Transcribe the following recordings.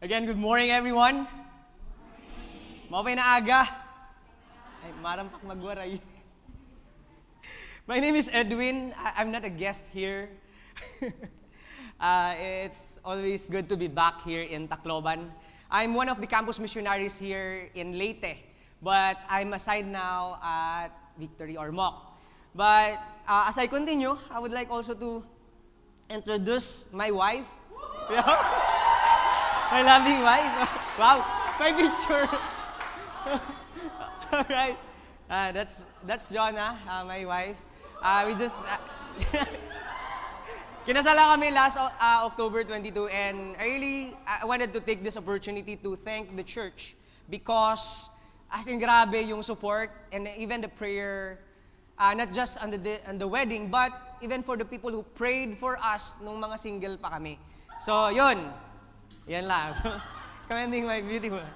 Again, good morning everyone. Maupay na aga. Ay, marampak magwaray. My name is Edwin. I'm not a guest here. It's always good to be back here in Tacloban. I'm one of the campus missionaries here in Leyte, but I'm assigned now at Victory Ormoc. But as I continue, I would like also to introduce my wife. My loving wife. Wow, my picture. All right. That's Jonah, my wife. We just kinasala kami last October 22, and I wanted to take this opportunity to thank the church because as in grabe yung support and even the prayer, not just on the wedding, but even for the people who prayed for us nung mga single pa kami. So, yun. Yan lang. So, commending my beautiful.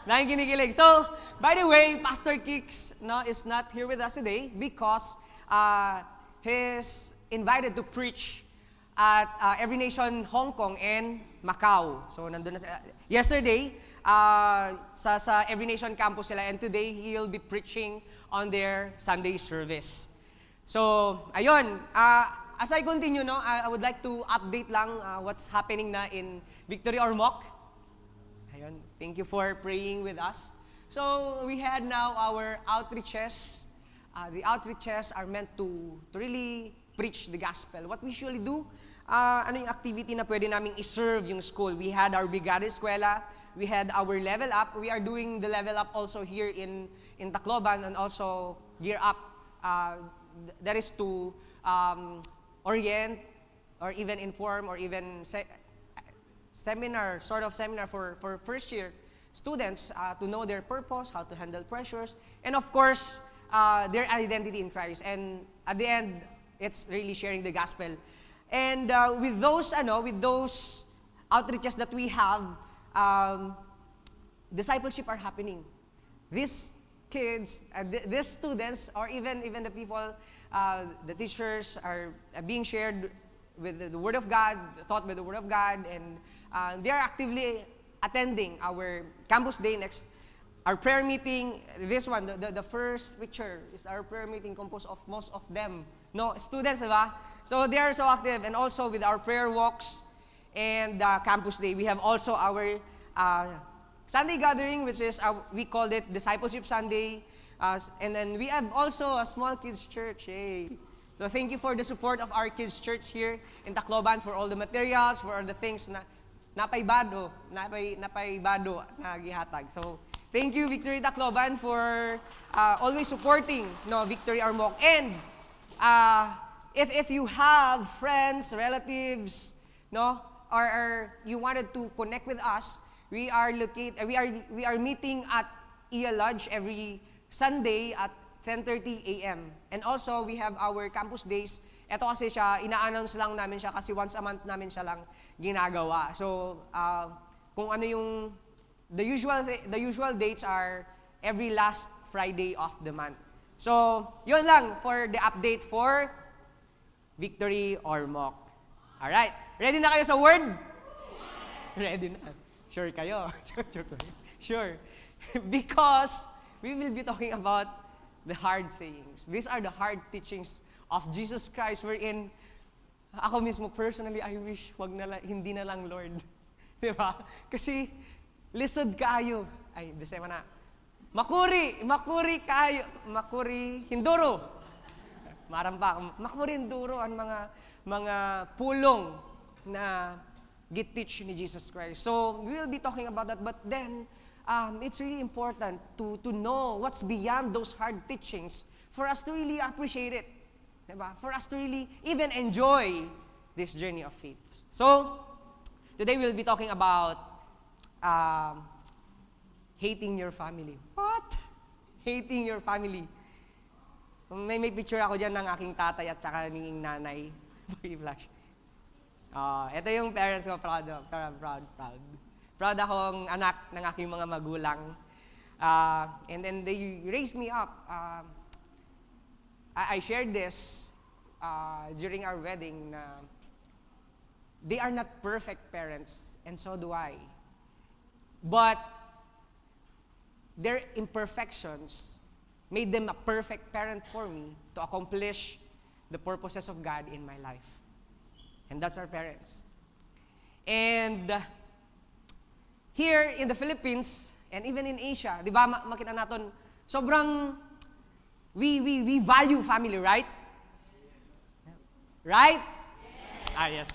Nakikinikilig. So, by the way, Pastor Kicks is not here with us today because he's invited to preach at Every Nation Hong Kong and Macau. So, nandun na yesterday, sa Every Nation campus sila, and today he'll be preaching on their Sunday service. So, ayun, as I continue, I would like to update lang what's happening na in Victory Ormoc. Ayun, thank you for praying with us. So, we had now our outreaches. The outreaches are meant to really preach the gospel. What we usually do, ano yung activity na pwede naming iserve yung school? We had our Brigada Eskwela, we had our Level Up. We are doing the Level Up also here in Tacloban, and also Gear Up. That is to orient or even inform or even seminar for first year students to know their purpose, how to handle pressures, and of course, their identity in Christ. And at the end, it's really sharing the gospel. And with those outreaches that we have, discipleship are happening. These kids, these students, or even the people, the teachers are being shared with the Word of God, taught by the Word of God, and they are actively attending our campus day next. Our prayer meeting, this one, the first picture is our prayer meeting composed of most of them. Students, diba? So they are so active, and also with our prayer walks and campus day. We have also our Sunday gathering, which is, we called it Discipleship Sunday. And then we have also a small kids church. Hey. So thank you for the support of our kids church here in Tacloban, for all the materials, for all the things na napaybado na gihatag. So thank you, Victory Tacloban, for always supporting Victory Ormoc. And if you have friends, relatives, or you wanted to connect with us, we are meeting at Ia Lodge every Sunday at 10:30 a.m. And also, we have our campus days. Ito kasi siya, ina-announce lang namin siya kasi once a month namin siya lang ginagawa. So, kung ano yung, the usual dates are every last Friday of the month. So, yun lang for the update for Victory Ormoc. Alright, ready na kayo sa word? Ready na. Sure kayo? Sure. Because we will be talking about the hard sayings. These are the hard teachings of Jesus Christ, wherein ako mismo personally, I wish hindi na lang Lord. Diba? Kasi lisod kayo. Ay, bisema na. Makuri hinduro. Marampa. Makuri hinduro ang mga pulong na git-teach ni Jesus Christ. So, we will be talking about that, but then it's really important to know what's beyond those hard teachings for us to really appreciate it. Diba? For us to really even enjoy this journey of faith. So, today we'll be talking about hating your family. What? Hating your family. May picture ako dyan ng aking tatay at saka ng nanay. Pag-i-flash. Ito yung parents ko, proud. Proud akong anak ng aking mga magulang. And then they raised me up. I shared this during our wedding na they are not perfect parents, and so do I. but their imperfections made them a perfect parent for me to accomplish the purposes of God in my life. And that's our parents. And here in the Philippines, and even in Asia, di ba, makita natin, sobrang, we value family, right? Right? Yes.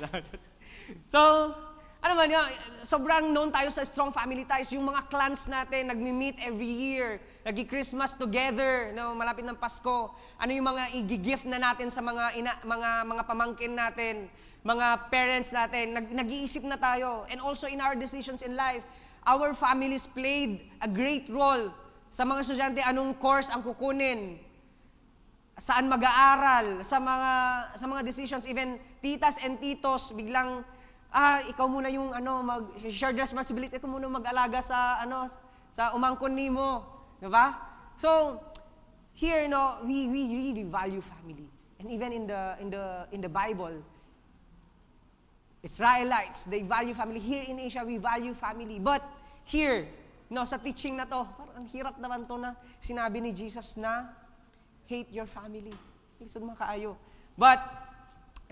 So, ano man yun, sobrang known tayo sa strong family ties. Yung mga clans natin, nagmi-meet every year, nag-Christmas together, no, malapit ng Pasko. Ano yung mga i-gift na natin sa mga pamangkin natin, mga parents natin, nag-iisip na tayo. And also in our decisions in life, our families played a great role sa mga estudyante, anong course ang kukunin, saan mag-aaral, sa mga decisions, even titas and titos, biglang, ikaw muna yung share responsibility, ikaw muna mag-alaga sa umangkon nimo, di ba? So, here, we really value family. And even in the Bible, Israelites, they value family. Here in Asia, we value family. But here, sa teaching na to, parang ang hirap naman to na sinabi ni Jesus na hate your family. Lisod makaayo. But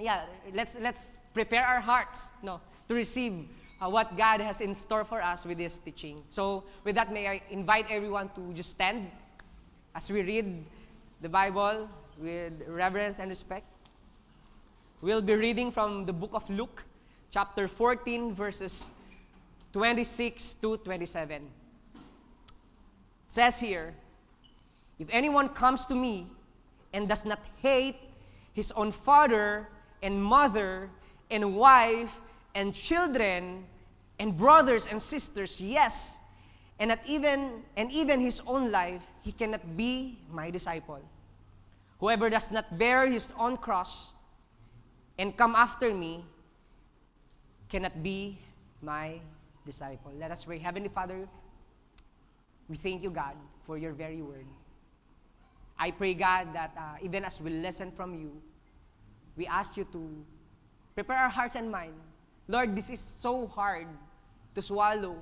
yeah, let's prepare our hearts, to receive what God has in store for us with this teaching. So, with that, may I invite everyone to just stand as we read the Bible with reverence and respect. We'll be reading from the book of Luke, chapter 14, verses 26 to 27. It says here, "If anyone comes to me and does not hate his own father and mother and wife and children and brothers and sisters, yes, and even his own life, he cannot be my disciple. Whoever does not bear his own cross and come after me cannot be my disciple." Let us pray. Heavenly Father, we thank you, God, for your very word. I pray, God, that even as we listen from you, we ask you to prepare our hearts and mind. Lord, this is so hard to swallow,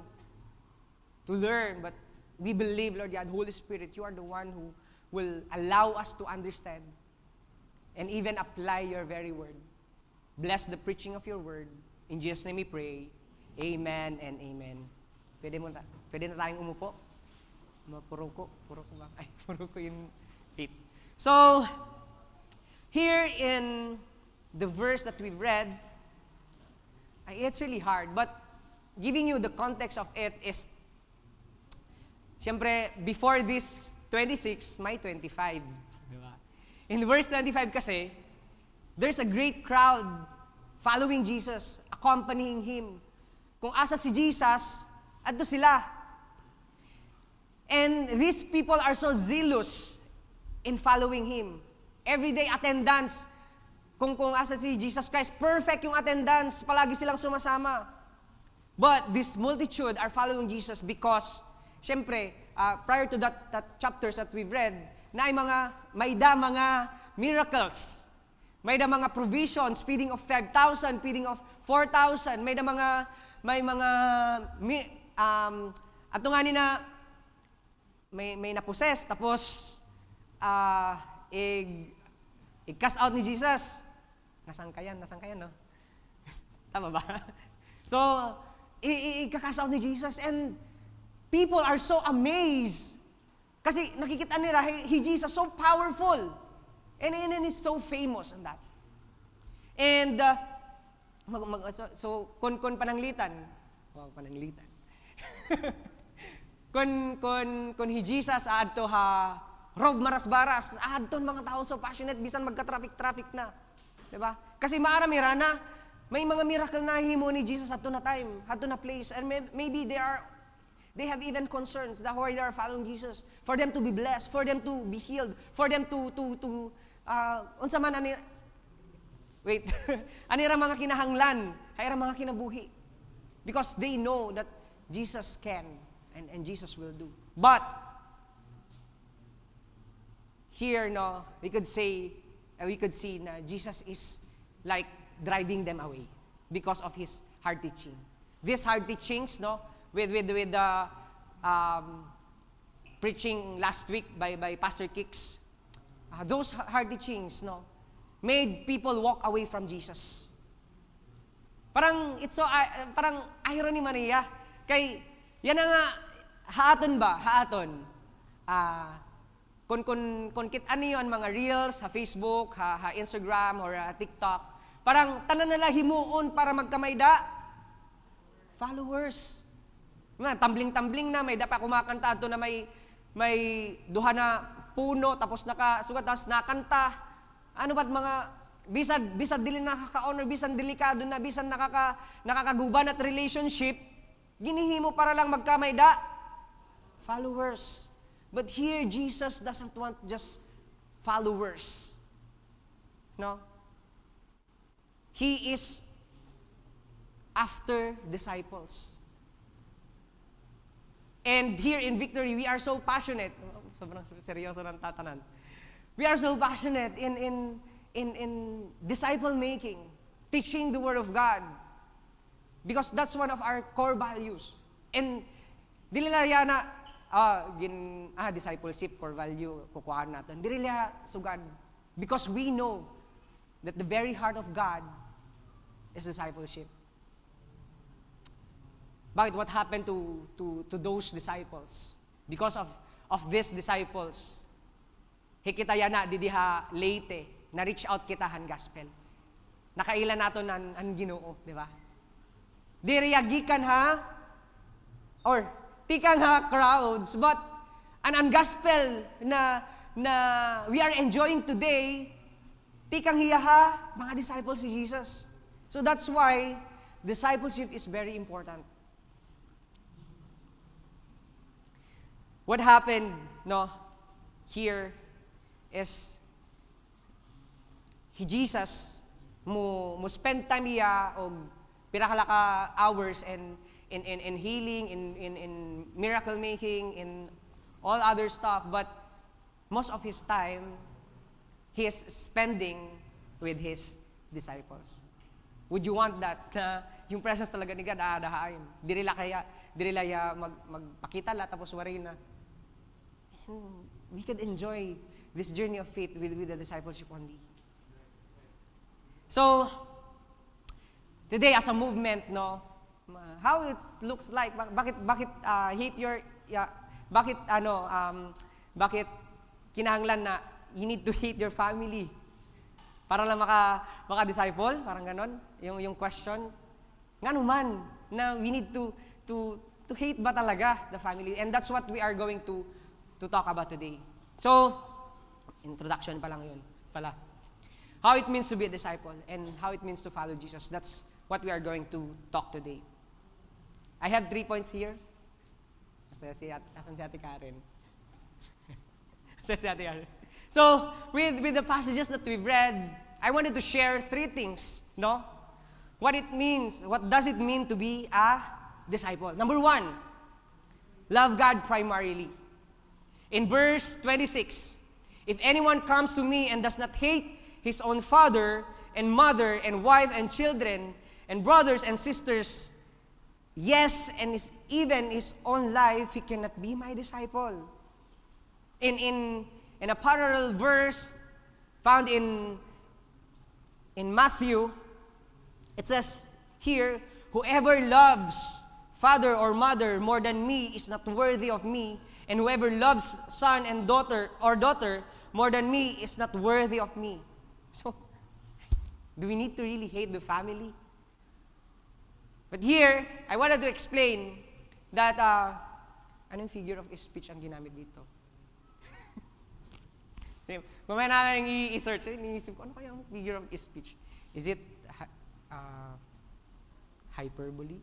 to learn, but we believe, Lord God, Holy Spirit, you are the one who will allow us to understand and even apply your very word. Bless the preaching of your word. In Jesus' name we pray. Amen and amen. Pwede na tayong umupo? Puro ko ba? Puro ko yung feet. So, here in the verse that we've read, it's really hard, but giving you the context of it is, siyempre, before this 26, may 25. Diba? In verse 25 kasi, there's a great crowd following Jesus, accompanying Him. Kung asa si Jesus, adto sila. And these people are so zealous in following Him. Everyday attendance. Kung asa si Jesus Christ, perfect yung attendance. Palagi silang sumasama. But this multitude are following Jesus because, syempre, prior to that chapters that we've read, na may mga miracles. May mga provisions, feeding of 5,000, feeding of 4,000. May ato nga ni na may naposes, tapos i-cast out ni Jesus. Nasaan ka yan, no? Tama ba? So, i-cast out ni Jesus, and people are so amazed. Kasi nakikita nila, Jesus so powerful. And he's so famous on that. And, so, kun pananglitan, pananglitan. Kun Jesus aadto ha rob maras-baras, aadton mga tao so passionate bisan magka-traffic na. 'Di ba? Kasi maaramira na may mga miracle na himo ni Jesus adto na time, adto na place, and maybe they have even concerns that why they are following Jesus, for them to be blessed, for them to be healed, for them to unsa man ani wait anira mga kinahanglan, hayra mga kinabuhi, because they know that Jesus can and Jesus will do. But here, we could see na Jesus is like driving them away because of his hard teaching. These hard teachings, with the preaching last week by Pastor Kicks. Those hard teachings, no, made people walk away from Jesus. Parang parang irony man niya. Kay yan na nga haaton ba? Haaton. Kung kit ano yun, mga reels sa Facebook, ha Instagram or TikTok. Parang tanan nila himuon para magkamayda. Followers. Tumbling-tumbling na, may dapa kumakanta ato na may duha na puno, tapos nakasugat, tapos nakanta. Ano ba't mga, bisan dili nakaka-honor, bisan delikado na, bisan nakakaguban at relationship, ginihimo para lang magkamayda. Followers. But here, Jesus doesn't want just followers. No? He is after disciples. And here in Victory, we are so passionate. Sobrang seryoso ng tatanan. We are so passionate in disciple making, teaching the Word of God. Because that's one of our core values. And dili na yan na, discipleship, core value, kukuhaan natin. Dili na sugad. Because we know that the very heart of God is discipleship. Bakit? What happened to those disciples? Because of these disciples, hikita yana didiha late, na-reach out kita han gospel. Nakailan nato nan Ginoo, di ba? Diriyagikan ha, or tikang ha crowds, but an gospel na we are enjoying today, tikang hiya ha, mga disciples si Jesus. So that's why discipleship is very important. What happened, no, here is Jesus mo spend time iya og pinakalaka hours in healing, in miracle making, in all other stuff, but most of his time he is spending with his disciples. Would you want that? Yung presence talaga ni God dahain. Diri ya magpakita la tapos wari na. We could enjoy this journey of faith with the discipleship only. So today as a movement, no, how it looks like, bakit hate your bakit kinahanglan na you need to hate your family para lang maka-disciple, parang ganon yung question. Ngano man na we need to hate ba talaga the family, and that's what we are going to talk about today. So introduction pa lang yun pala. How it means to be a disciple and how it means to follow Jesus. That's what we are going to talk today. I have 3 points here. Asan si Ate Karen? Asan si Ate Karen? So, with the passages that we've read, I wanted to share 3 things, no? What it means, what does it mean to be a disciple? Number 1, love God primarily. In verse 26, if anyone comes to me and does not hate his own father and mother and wife and children and brothers and sisters, yes, and even his own life, he cannot be my disciple. In a parallel verse found in Matthew, it says here, whoever loves father or mother more than me is not worthy of me, and whoever loves son and daughter more than me is not worthy of me. So, do we need to really hate the family? But here, I wanted to explain that, anong figure of speech ang ginamit dito? Mamaya na lang i-search, iniisip ko, ano kaya ang figure of speech? Is it hyperbole?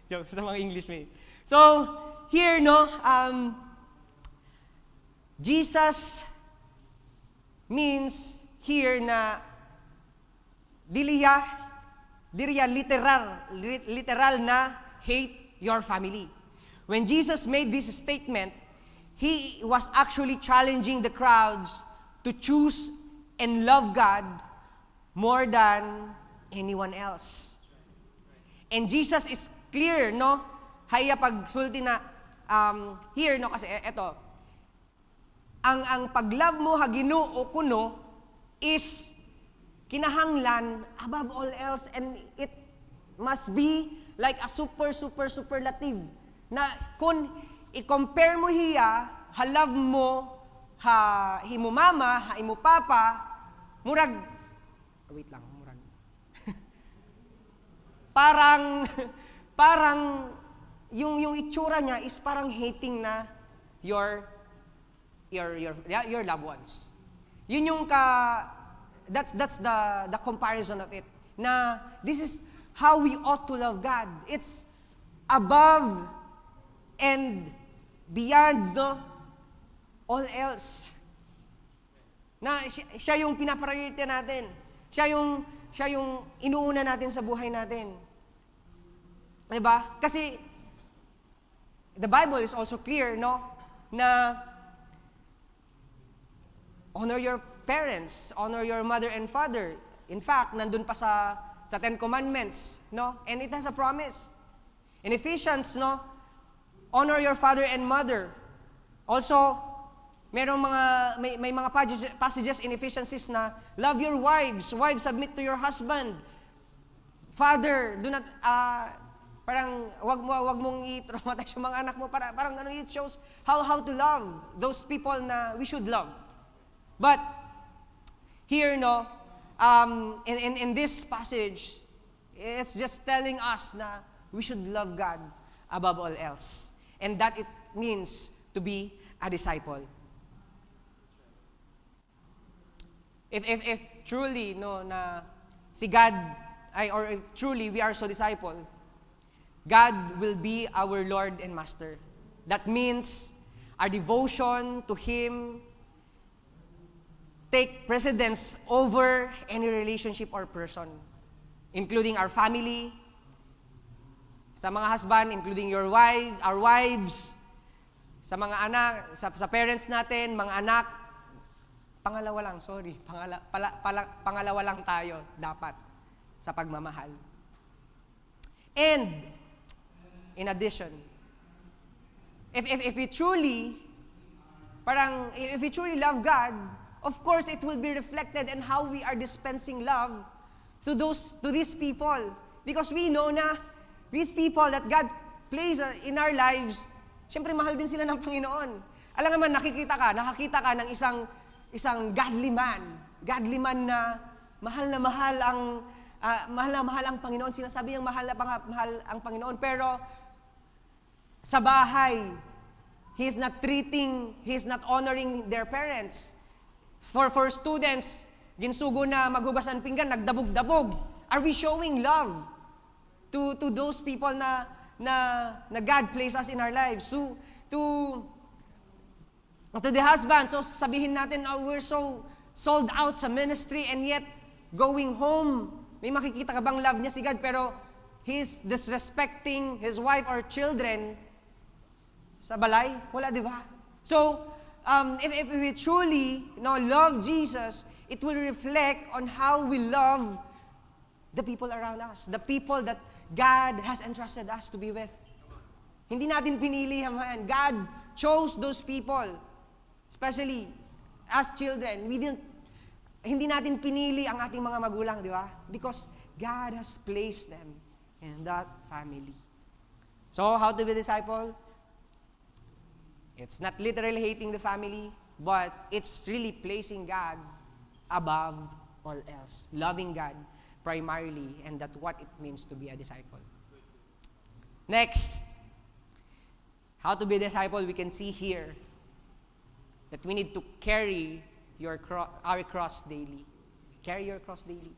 Joke sa mga English may. So, here, no, Jesus means here na diriya literal na hate your family. When Jesus made this statement, he was actually challenging the crowds to choose and love God more than anyone else. And Jesus is clear, no, haya pagsulti na here no kasi eto ang pag-love mo ha Ginoo kuno is kinahanglan above all else, and it must be like a superlative na kung i-compare mo hiya ha love mo ha himo mama ha imo papa murag wait lang murag parang yung itsura niya is parang hating na your loved ones. Yun yung that's the comparison of it. Na this is how we ought to love God. It's above and beyond all else. Na siya yung pinapriority natin. Siya yung inuuna natin sa buhay natin. Diba? Kasi the Bible is also clear, no? Na honor your parents, honor your mother and father. In fact, nandun pa sa Ten Commandments, no? And it has a promise. In Ephesians, no? Honor your father and mother. Also, may mga passages in Ephesians na love your wives, wives submit to your husband. Father, do not parang wag mong i-traumatize yung mga anak mo, parang it shows how to love those people na we should love. But here no in this passage, it's just telling us na we should love God above all else, and that it means to be a disciple. If truly no na si God or if truly we are so disciple, God will be our Lord and Master. That means our devotion to Him take precedence over any relationship or person, including our family, sa mga husband, including our wives, sa mga anak, sa parents natin, mga anak. Pangalawa lang tayo dapat sa pagmamahal. And in addition, if we truly love God, of course it will be reflected in how we are dispensing love to these people, because we know na these people that God placed in our lives, syempre mahal din sila ng Panginoon. Alam naman, nakakita ka ng isang godly man na mahal na mahal ang Panginoon. Sinasabi niyang mahal ang Panginoon, pero sa bahay, he's not honoring their parents. For students, ginsugo na maghugas ng pinggan, nagdabog-dabog. Are we showing love to those people na God placed us in our lives? To the husband, so sabihin natin, we're so sold out sa ministry, and yet going home, may makikita ka bang love niya si God, pero he's disrespecting his wife or children sa balay? Wala, di ba? So, if we truly love Jesus, it will reflect on how we love the people around us, the people that God has entrusted us to be with. Hindi natin pinili man. God chose those people. Especially as children, hindi natin pinili ang ating mga magulang, di ba? Because God has placed them in that family. So, how to be a disciple? It's not literally hating the family, but it's really placing God above all else. Loving God primarily, and that's what it means to be a disciple. Next, how to be a disciple, we can see here that we need to carry our cross daily. Carry your cross daily.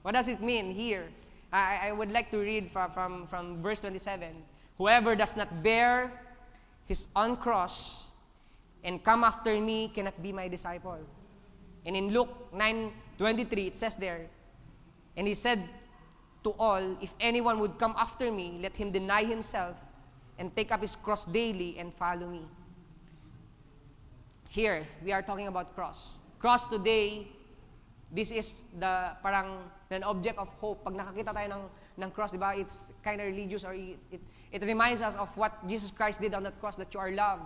What does it mean here? I would like to read from verse 27. Whoever does not bear his own cross and come after me cannot be my disciple. And in Luke 9:23, it says there, and he said to all, if anyone would come after me, let him deny himself and take up his cross daily and follow me. Here, we are talking about cross. Cross today, this is parang an object of hope. Pag nakakita tayo ng cross, di ba? It's kind of religious, or it reminds us of what Jesus Christ did on that cross, that you are loved.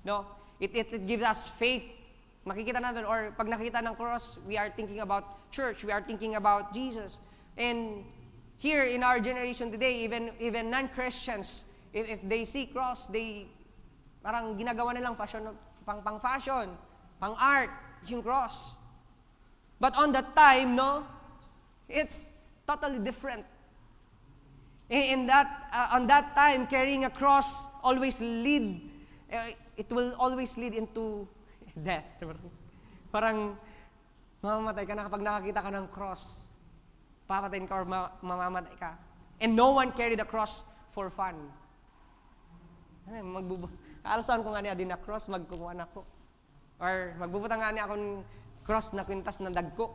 No? It gives us faith. Makikita natin, or pag nakita ng cross, we are thinking about church, we are thinking about Jesus. And here in our generation today, even non-Christians, if they see cross, they parang ginagawa nilang pang fashion, pang art, yung cross. But on that time, no, it's totally different. On that time, carrying a cross it will always lead into death. Parang mamamatay ka na kapag nakakita ka ng cross. Papatayin ka or mamamatay ka. And no one carried a cross for fun. Alasan ko nga niya din na cross, magkukuha na ko. Or magbubutang nga niya akong cross na kwintas na dagko.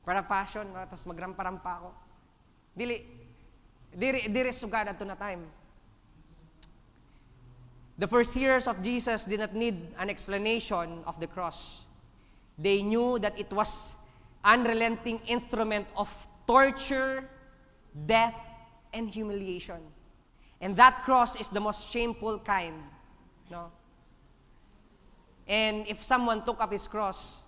Para fashion, tapos magrampa-rampa ako. Dili sugad ato na time. The first hearers of Jesus did not need an explanation of the cross. They knew that it was unrelenting instrument of torture, death, and humiliation. And that cross is the most shameful kind. No? And if someone took up his cross,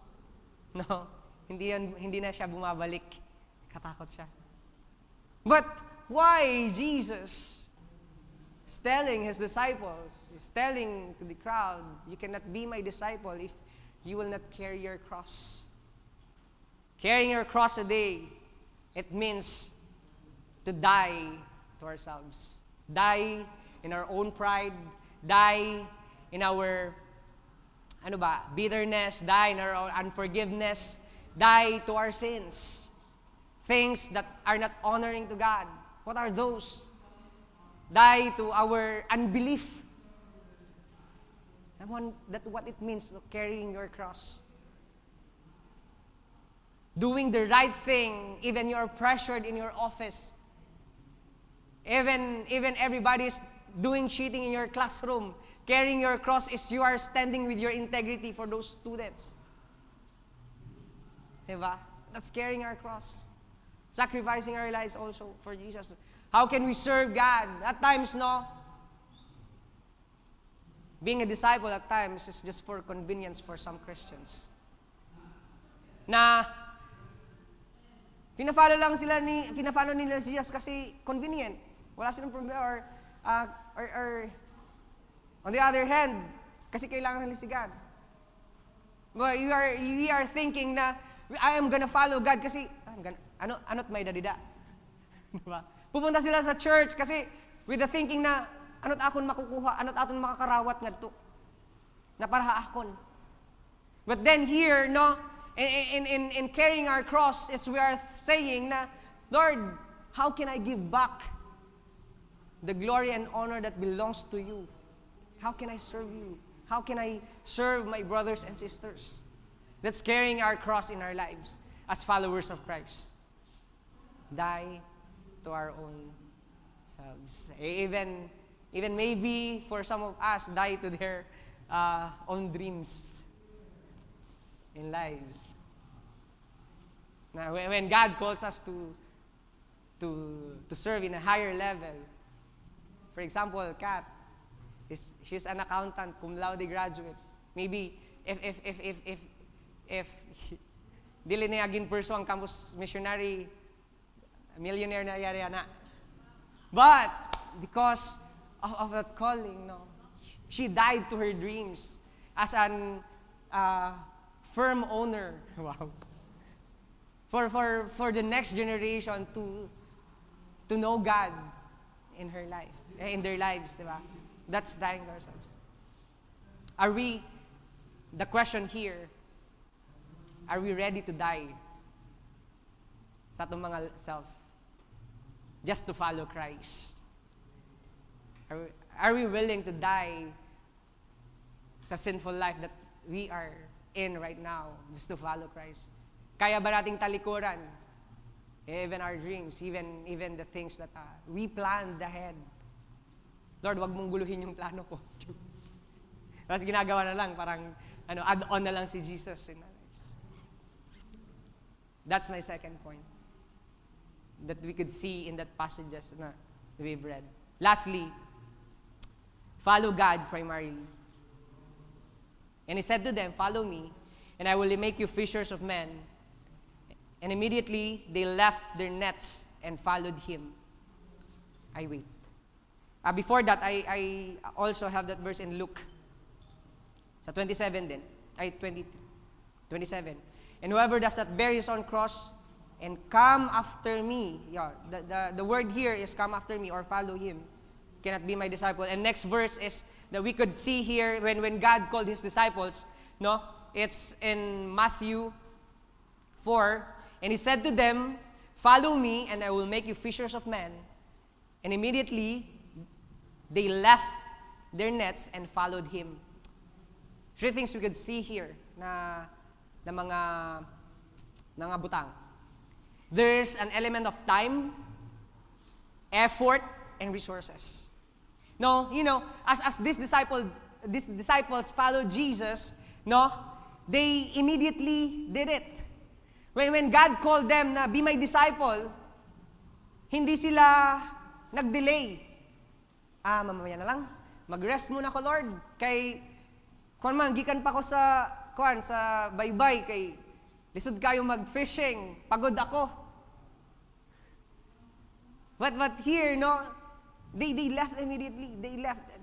no, hindi na siya bumabalik. Katakot siya. But why Jesus is telling his disciples, is telling to the crowd, you cannot be my disciple if you will not carry your cross. Carrying your cross a day, it means to die to ourselves. Die in our own pride, die in our bitterness, die in our own unforgiveness, die to our sins. Things that are not honoring to God. What are those? Die to our unbelief. That's what it means, carrying your cross. Doing the right thing, even you're pressured in your office. Even everybody's doing cheating in your classroom. Carrying your cross is you are standing with your integrity for those students. Diba? That's carrying our cross. Sacrificing our lives also for Jesus. How can we serve God? At times, no? Being a disciple at times is just for convenience for some Christians. Na pinafollow nila si Jesus kasi convenient. Wala silang problema or on the other hand, kasi kailangan nila si God. But we are thinking na I am gonna follow God kasi ano't may dadida. Diba? Pupunta sila sa church kasi with the thinking na ano't akon makukuha, ano't aton makakarawat ngadto. Na para akon. But then here, no, in carrying our cross, is we are saying na, Lord, how can I give back the glory and honor that belongs to you? How can I serve you? How can I serve my brothers and sisters? That's carrying our cross in our lives as followers of Christ. Die to our own selves. Even maybe for some of us, die to their own dreams in lives. Now, when God calls us to serve in a higher level, for example, Kat, she's an accountant, cum laude graduate. Maybe if dili niya agin pursue ang campus missionary, millionaire na yari na. But because of that calling, no, she died to her dreams as an firm owner. Wow. For the next generation to know God in her life, in their lives, di ba? That's dying to ourselves. The question here, are we ready to die sa atong mga self just to follow Christ? Are we willing to die sa sinful life that we are in right now just to follow Christ? Kaya ba nating talikuran even our dreams, even the things that we planned ahead? Lord, wag mong guluhin yung plano ko. Tapos ginagawa na lang, parang add-on na lang si Jesus in our lives. That's my second point. that we could see in that passages na we've read. Lastly, follow God primarily. And he said to them, "Follow me, and I will make you fishers of men." And immediately they left their nets and followed him. I wait. Before that, I also have that verse in Luke. Sa 27 din. 27. "And whoever does not bear his own cross and come after me," the word here is come after me or follow him, "cannot be my disciple." And next verse is that we could see here when God called his disciples, no? It's in Matthew 4, and he said to them, "Follow me, and I will make you fishers of men." And immediately, they left their nets and followed him. Three things we could see here na mga butang. There's an element of time, effort, and resources. No, as these disciples followed Jesus, no, they immediately did it. When God called them na be my disciple, hindi sila nag-delay. Mamaya na lang, mag-rest muna ko, Lord. Kay, gikan pa ko sa baybay, kay lisod kayo mag-fishing, pagod ako. But here, no, they left immediately.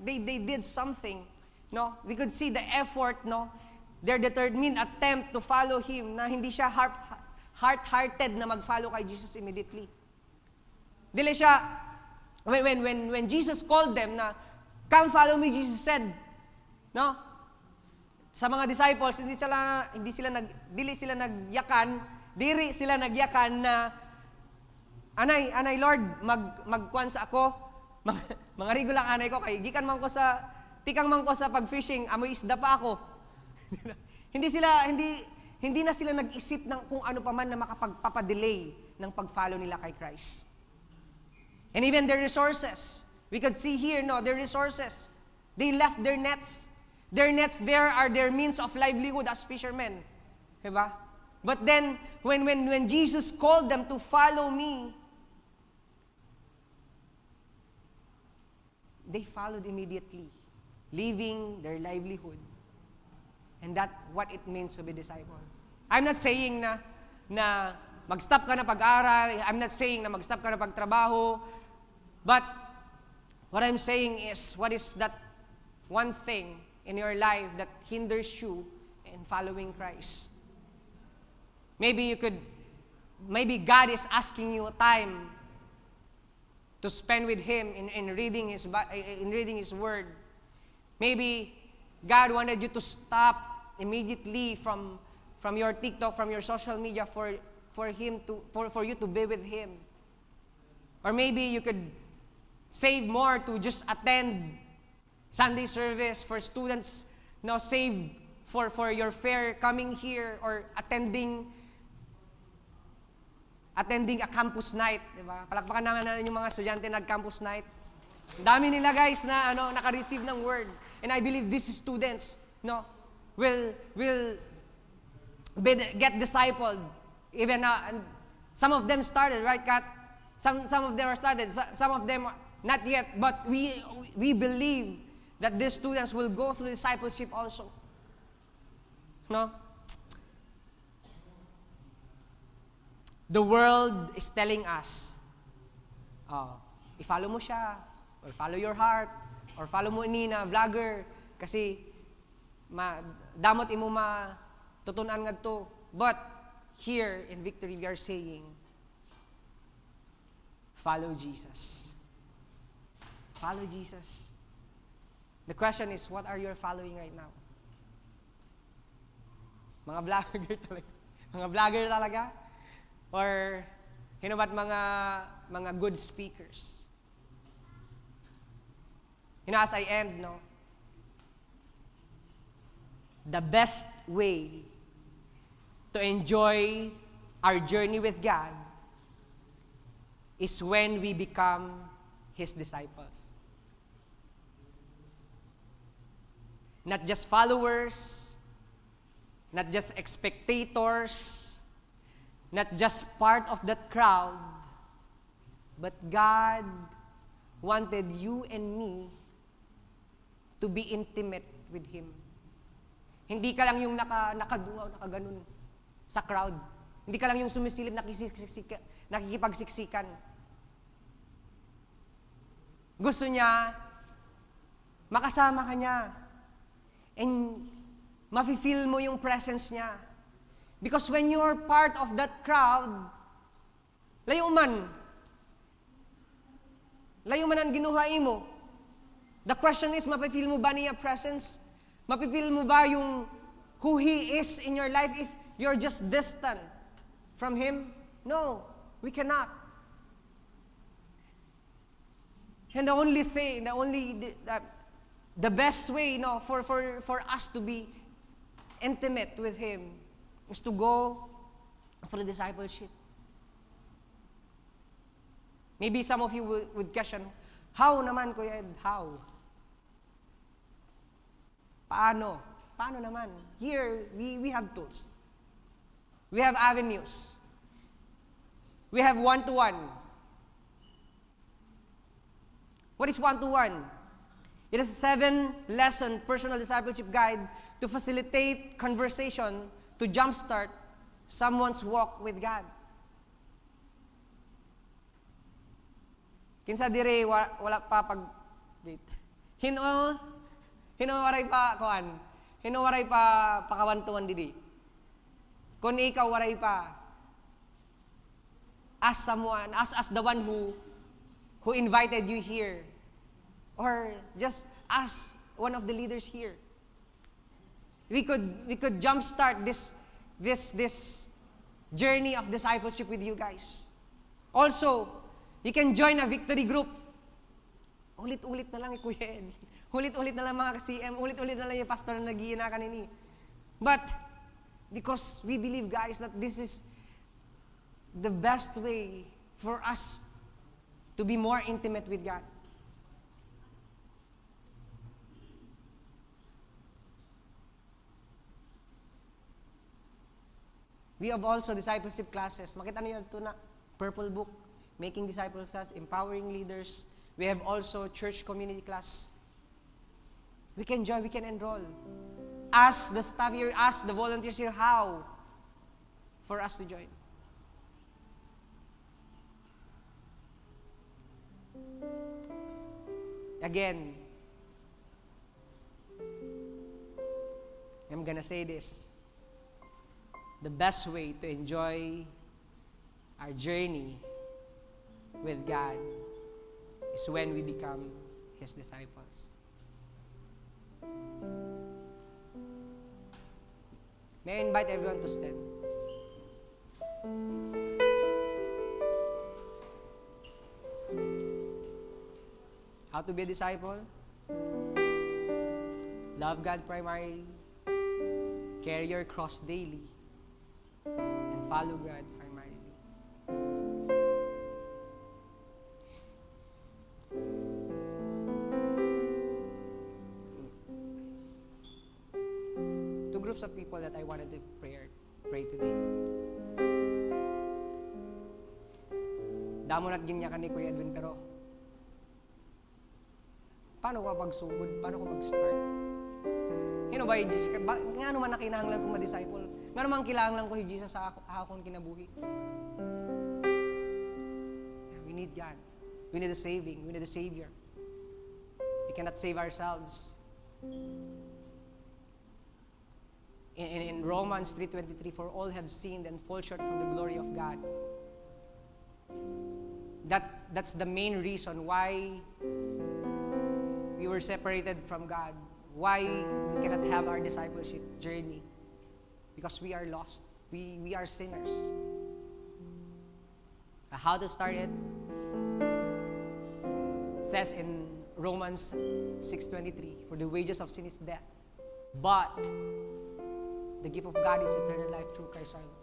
They did something. No, we could see the effort, no, their determined attempt to follow him, na hindi siya heart-hearted na mag-follow kay Jesus immediately. Dili siya, when Jesus called them na, "Come follow me," Jesus said, no, sa mga disciples, dili sila nagyakan na, anay Lord, magkuan sa ako, mga regulang anay ko, kay tikang man ko sa pag-fishing, amoy isda pa ako. Hindi na sila nag-isip ng kung ano pa man na makapagpapadelay ng pag-follow nila kay Christ. And even their resources, we could see here, no, their resources. They left their nets. Their nets there are their means of livelihood as fishermen. Diba? But then, when Jesus called them to follow me, they followed immediately, leaving their livelihood. And that's what it means to be disciple. I'm not saying na mag-stop ka na pag-aral. I'm not saying na mag-stop ka na pagtrabaho. But what I'm saying is, what is that one thing in your life that hinders you in following Christ? Maybe God is asking you time to spend with Him in reading His Word. Maybe God wanted you to stop immediately from your TikTok, from your social media for you to be with Him. Or maybe you could save more to just attend Sunday service for students, save for your fare coming here or attending a campus night, di ba? Palakpakan naman yung mga estudyante nag-campus night. Ang dami nila guys na naka-receive ng word. And I believe these students, will get discipled. Even and some of them started, right, Kat? Some of them are started. Some of them not yet. But we believe that these students will go through discipleship also. No? The world is telling us, i-follow mo siya, or follow your heart, or follow mo Nina, vlogger, kasi damot imo tutunan nga to. But here in Victory, we are saying, follow Jesus. Follow Jesus. The question is, what are you following right now? Mga vlogger talaga? Or, mga good speakers? As I end, the best way to enjoy our journey with God is when we become His disciples. Not just followers, not just spectators, not just part of that crowd, But God wanted you and me to be intimate with Him. Hindi ka lang yung nakaganon sa crowd. Hindi ka lang yung sumisilip, nakikipagsiksikan. Gusto niya, makasama ka niya. And mafe-feel mo yung presence niya. Because when you're part of that crowd, layo man ang ginuhai mo. The question is, mafe-feel mo ba niya presence? Mafe-feel mo ba yung who He is in your life if you're just distant from Him? No, we cannot. And the best way, for us to be intimate with Him is to go for the discipleship. Maybe some of you would question, how naman, Kuya Ed? How? Paano? Paano naman? Here, we have tools. We have avenues. We have one-to-one. What is one-to-one? It is a 7-lesson personal discipleship guide to facilitate conversation to jumpstart someone's walk with God. Kinsa dire wala pa pag wait. Waray pa pakawantuan didi. Kung ikaw waray pa, ask someone, ask the one who invited you here, or just ask one of the leaders here. We could jumpstart this journey of discipleship with you guys. Also, you can join a victory group. Ulit-ulit na lang Kuya Ed. Ulit-ulit na lang mga ka-CM. Ulit-ulit na lang yung pastor na nag-iina kanini. But, because we believe, guys, that this is the best way for us to be more intimate with God. We have also discipleship classes. Makita niyo ito na purple book, making disciples class, empowering leaders. We have also church community class. We can join, we can enroll. Ask the staff here, ask the volunteers here how for us to join. Again, I'm gonna say this. The best way to enjoy our journey with God is when we become His disciples. May I invite everyone to stand? How to be a disciple? Love God primarily, carry your cross daily, and follow God primarily. Two groups of people that I wanted to pray today. Damo na't ginyakan ni Kuya Edwin, pero paano ka pagsugod? Paano ka mag-start? Ba, nga naman nakinahanglan kong ma-disciple. Nga naman kinahanglan ko si Jesus sa akong kinabuhi. We need God. We need a saving. We need a Savior. We cannot save ourselves. In Romans 3:23, for all have sinned and fall short from the glory of God. That's the main reason why we were separated from God. Why we cannot have our discipleship journey? Because we are lost. We are sinners. How to start it? It says in Romans 6:23, for the wages of sin is death, but the gift of God is eternal life through Christ our Lord.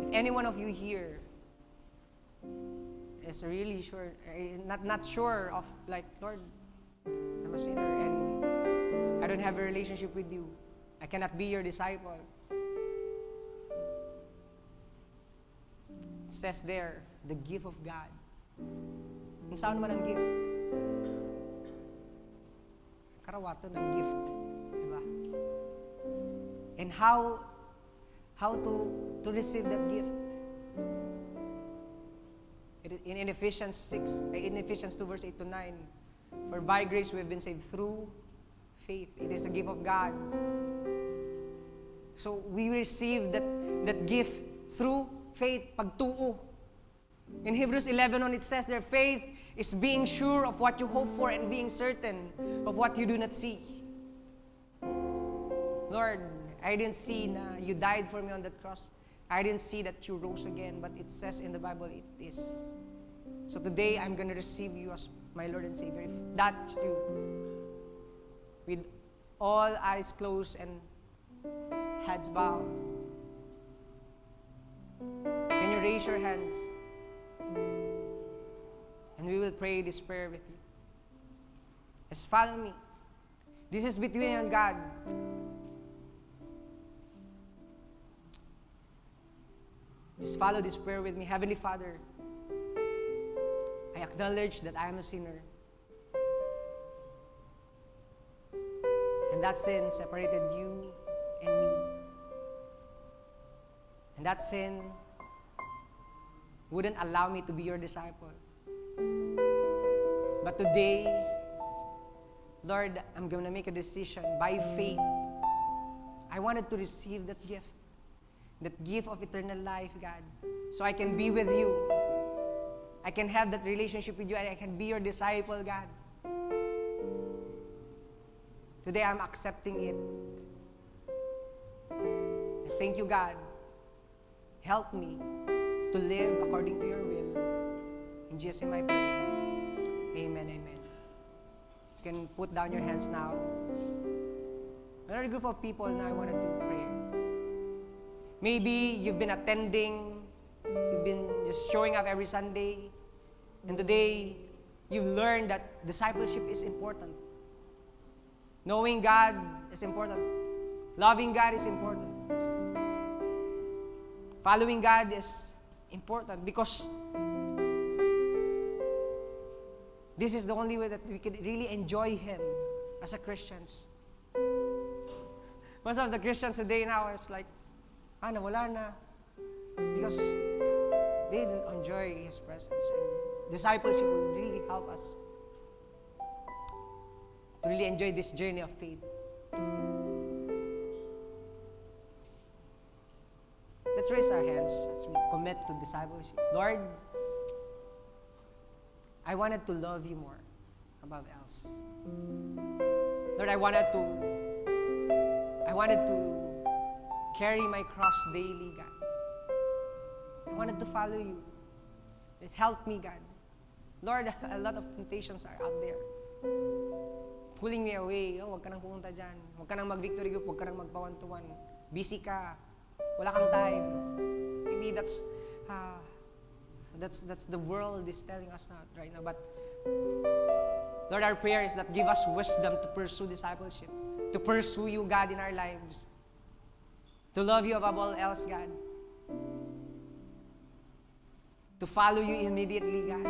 If any one of you here is really sure, not sure of, like, Lord, I'm a sinner and I don't have a relationship with you, I cannot be your disciple, It says there, the gift of God. Kung saan naman ang gift? Karawato ng gift. Diba? And how to receive that gift? In Ephesians 2 verse 8 to 9, for by grace we have been saved through faith. It is a gift of God. So we receive that gift through faith, pagtuo. In Hebrews 11 it says there, faith is being sure of what you hope for and being certain of what you do not see. Lord, I didn't see na you died for me on that cross. I didn't see that you rose again, but it says in the Bible it is. So today, I'm going to receive you as my Lord and Savior. If that's you, with all eyes closed and heads bowed, can you raise your hands? And we will pray this prayer with you. Just follow me. This is between you and God. Just follow this prayer with me. Heavenly Father, I acknowledge that I am a sinner. And that sin separated you and me. And that sin wouldn't allow me to be your disciple. But today, Lord, I'm going to make a decision by faith. I wanted to receive that gift of eternal life, God, so I can be with you. I can have that relationship with you, and I can be your disciple, God. Today, I'm accepting it. And thank you, God. Help me to live according to your will. In Jesus' name I pray. Amen, amen. You can put down your hands now. Another group of people now I want to do prayer. Maybe you've been attending, you've been just showing up every Sunday, and today you've learned that discipleship is important. Knowing God is important. Loving God is important. Following God is important because this is the only way that we can really enjoy Him as a Christians. Most of the Christians today now is like, nawala na. Because they didn't enjoy His presence. And discipleship will really help us to really enjoy this journey of faith. Let's raise our hands as we commit to discipleship. Lord, I wanted to love you more above else. Lord, I wanted to carry my cross daily, God. I wanted to follow you. It helped me, God. Lord, a lot of temptations are out there. Pulling me away. Huwag ka nang pumunta dyan. Huwag ka nang mag-victory group. Huwag ka nang magpa-1-to-1. Busy ka. Wala kang time. Maybe that's the world is telling us right now. But Lord, our prayer is that give us wisdom to pursue discipleship, to pursue you, God, in our lives, to love you above all else, God, to follow you immediately, God.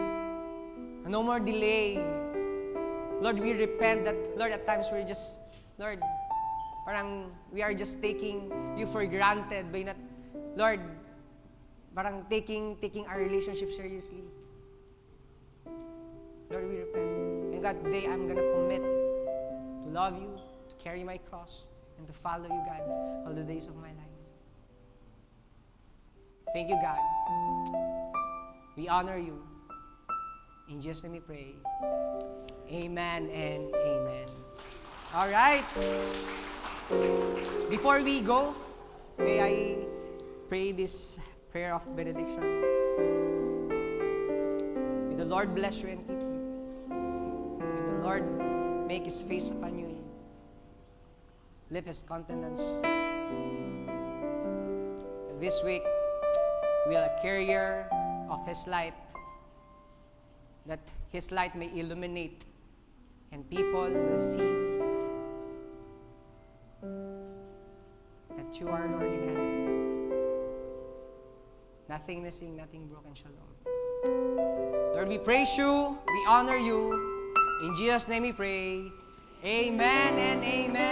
No more delay. Lord, we repent that, Lord, at times we're just, Lord, parang we are just taking you for granted by not, Lord, parang taking our relationship seriously. Lord, we repent. And God, today I'm gonna commit to love you, to carry my cross, and to follow you, God, all the days of my life. Thank you, God. We honor you. In Jesus' name we pray. Amen and amen. All right. Before we go, may I pray this prayer of benediction. May the Lord bless you and keep you. May the Lord make His face upon you and lift His countenance. This week, we are a carrier of His light, that His light may illuminate and people will see that you are Lord in heaven. Nothing missing, nothing broken. Shalom. Lord, we praise you, we honor you. In Jesus' name we pray. Amen and amen.